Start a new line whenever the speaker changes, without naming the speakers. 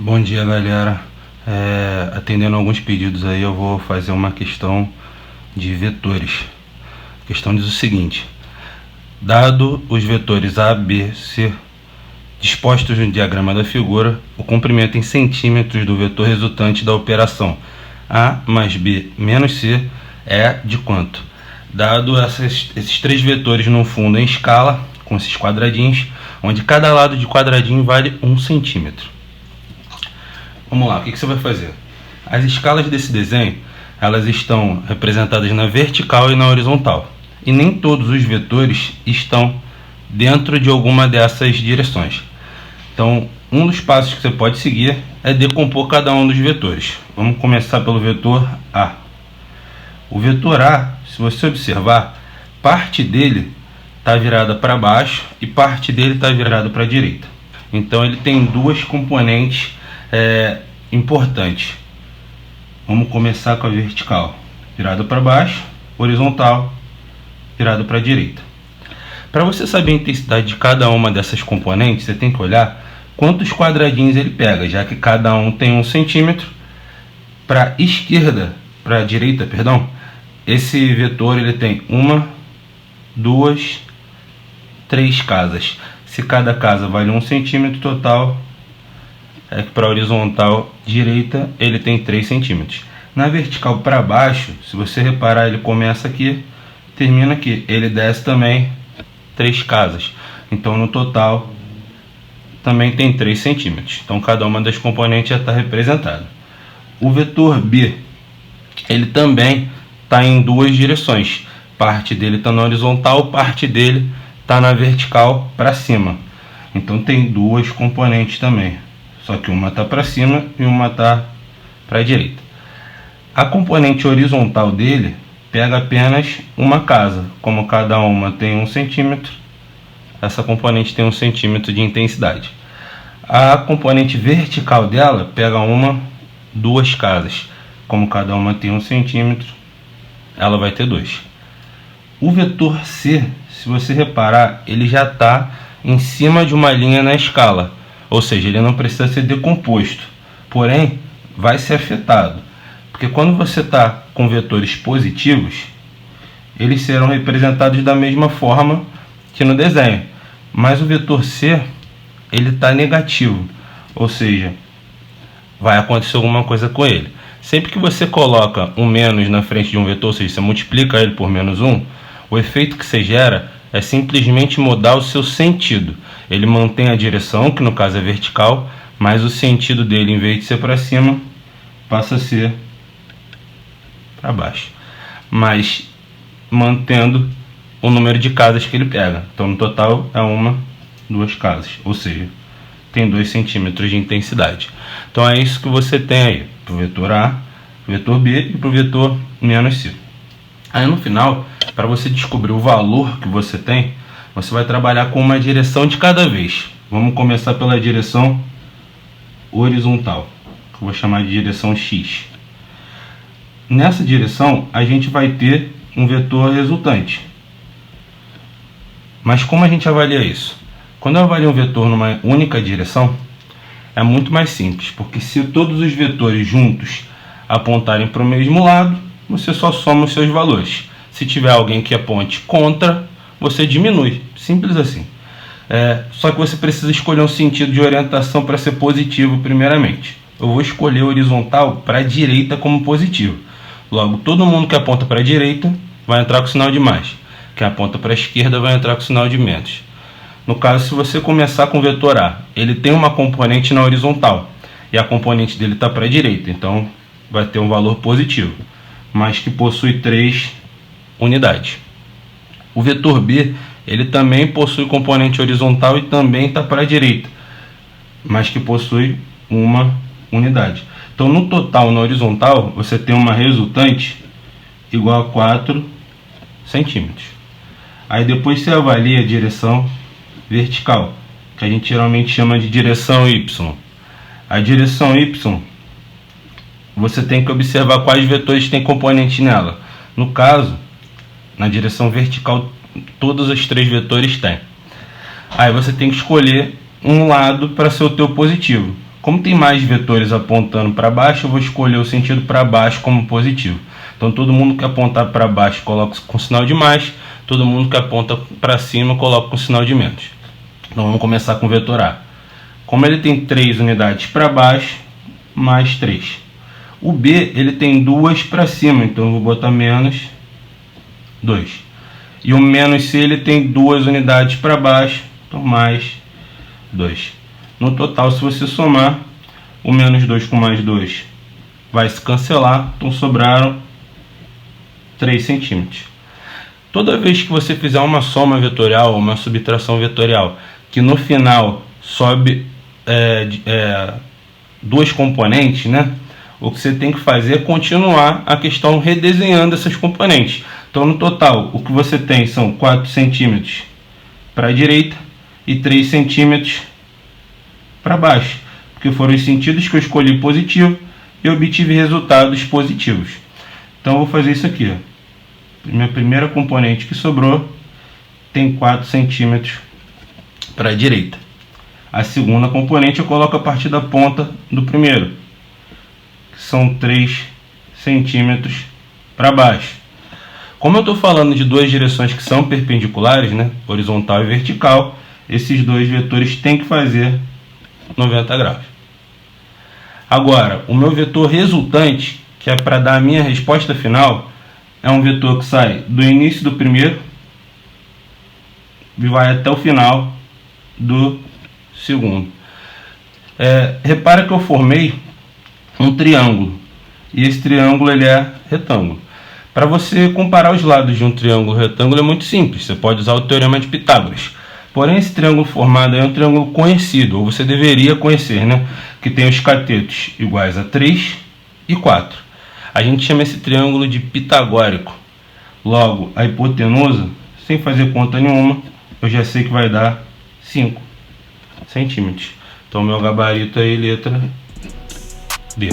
Bom dia, galera. Atendendo alguns pedidos aí, eu vou fazer uma questão de vetores. A questão diz o seguinte: dado os vetores A, B, C dispostos no diagrama da figura, o comprimento em centímetros do vetor resultante da operação A mais B menos C é de quanto? Dado esses três vetores no fundo em escala, com esses quadradinhos, onde cada lado de quadradinho vale 1 centímetro. Vamos lá, o que você vai fazer? As escalas desse desenho, elas estão representadas na vertical e na horizontal. E nem todos os vetores estão dentro de alguma dessas direções. Então, um dos passos que você pode seguir é decompor cada um dos vetores. Vamos começar pelo vetor A. O vetor A, se você observar, parte dele está virada para baixo e parte dele está virada para a direita. Então, ele tem duas componentes importantes. Vamos começar com a vertical, virada para baixo, horizontal, virada para a direita. Para você saber a intensidade de cada uma dessas componentes, você tem que olhar quantos quadradinhos ele pega, já que cada um tem 1 centímetro. Para a direita, esse vetor ele tem 1, 2, 3 casas. Se cada casa vale 1 centímetro total, para a horizontal direita ele tem 3 centímetros. Na vertical para baixo, se você reparar, ele começa aqui, termina aqui. Ele desce também 3 casas. Então no total também tem 3 centímetros. Então cada uma das componentes já está representada. O vetor B, ele também está em duas direções. Parte dele está na horizontal, parte dele está na vertical para cima. Então tem duas componentes também. Só que uma está para cima e uma está para a direita. A componente horizontal dele pega apenas uma casa. Como cada uma tem 1 centímetro, essa componente tem 1 centímetro de intensidade. A componente vertical dela pega duas casas. Como cada uma tem 1 centímetro, ela vai ter 2. O vetor C, se você reparar, ele já está em cima de uma linha na escala. Ou seja, ele não precisa ser decomposto, porém vai ser afetado, porque quando você está com vetores positivos, eles serão representados da mesma forma que no desenho, mas o vetor C ele está negativo, ou seja, vai acontecer alguma coisa com ele. Sempre que você coloca um menos na frente de um vetor, ou seja, você multiplica ele por menos 1, o efeito que você gera é simplesmente mudar o seu sentido. Ele mantém a direção, que no caso é vertical, mas o sentido dele, em vez de ser para cima, passa a ser para baixo, mas mantendo o número de casas que ele pega. Então no total é 2 casas, ou seja, tem 2 centímetros de intensidade. Então é isso que você tem aí para o vetor A, para o vetor B e para o vetor menos C. Aí no final, para você descobrir o valor que você tem, você vai trabalhar com uma direção de cada vez. Vamos começar pela direção horizontal, que eu vou chamar de direção X. Nessa direção, a gente vai ter um vetor resultante. Mas como a gente avalia isso? Quando eu avalio um vetor numa única direção, é muito mais simples, porque se todos os vetores juntos apontarem para o mesmo lado, você só soma os seus valores. Se tiver alguém que aponte contra, você diminui. Simples assim. Só que você precisa escolher um sentido de orientação para ser positivo primeiramente. Eu vou escolher horizontal para a direita como positivo. Logo, todo mundo que aponta para a direita vai entrar com sinal de mais. Quem aponta para a esquerda vai entrar com sinal de menos. No caso, se você começar com o vetor A, ele tem uma componente na horizontal e a componente dele está para a direita, então vai ter um valor positivo, mas que possui 3 unidades. O vetor B, ele também possui componente horizontal e também está para a direita, mas que possui 1 unidade. Então no total, na horizontal, você tem uma resultante igual a 4 centímetros. Aí depois você avalia a direção vertical, que a gente geralmente chama de direção Y. A direção Y, você tem que observar quais vetores tem componente nela. No caso, na direção vertical, todos os 3 vetores têm. Aí você tem que escolher um lado para ser o teu positivo. Como tem mais vetores apontando para baixo, eu vou escolher o sentido para baixo como positivo. Então todo mundo que apontar para baixo coloca com sinal de mais, todo mundo que aponta para cima coloca com sinal de menos. Então vamos começar com o vetor A. Como ele tem 3 unidades para baixo, mais 3. O B ele tem 2 para cima, então eu vou botar menos 2. E o menos C ele tem 2 unidades para baixo, então mais 2. No total, se você somar, o menos 2 com mais 2 vai se cancelar, então sobraram 3 centímetros. Toda vez que você fizer uma soma vetorial ou uma subtração vetorial, que no final sobe duas componentes, né? O que você tem que fazer é continuar a questão redesenhando essas componentes. Então, no total, o que você tem são 4 centímetros para a direita e 3 centímetros para baixo, porque foram os sentidos que eu escolhi positivo e obtive resultados positivos. Então, eu vou fazer isso aqui. Minha primeira componente que sobrou tem 4 centímetros para a direita. A segunda componente eu coloco a partir da ponta do primeiro, que são 3 centímetros para baixo. Como eu estou falando de duas direções que são perpendiculares, né, horizontal e vertical, esses dois vetores têm que fazer 90 graus. Agora, o meu vetor resultante, que é para dar a minha resposta final, é um vetor que sai do início do primeiro e vai até o final do segundo. Repara que eu formei um triângulo e esse triângulo ele é retângulo. Para você comparar os lados de um triângulo retângulo é muito simples, você pode usar o teorema de Pitágoras. Porém, esse triângulo formado é um triângulo conhecido, ou você deveria conhecer, né? Que tem os catetos iguais a 3 e 4. A gente chama esse triângulo de pitagórico. Logo, a hipotenusa, sem fazer conta nenhuma, eu já sei que vai dar 5 centímetros. Então, meu gabarito aí, letra D.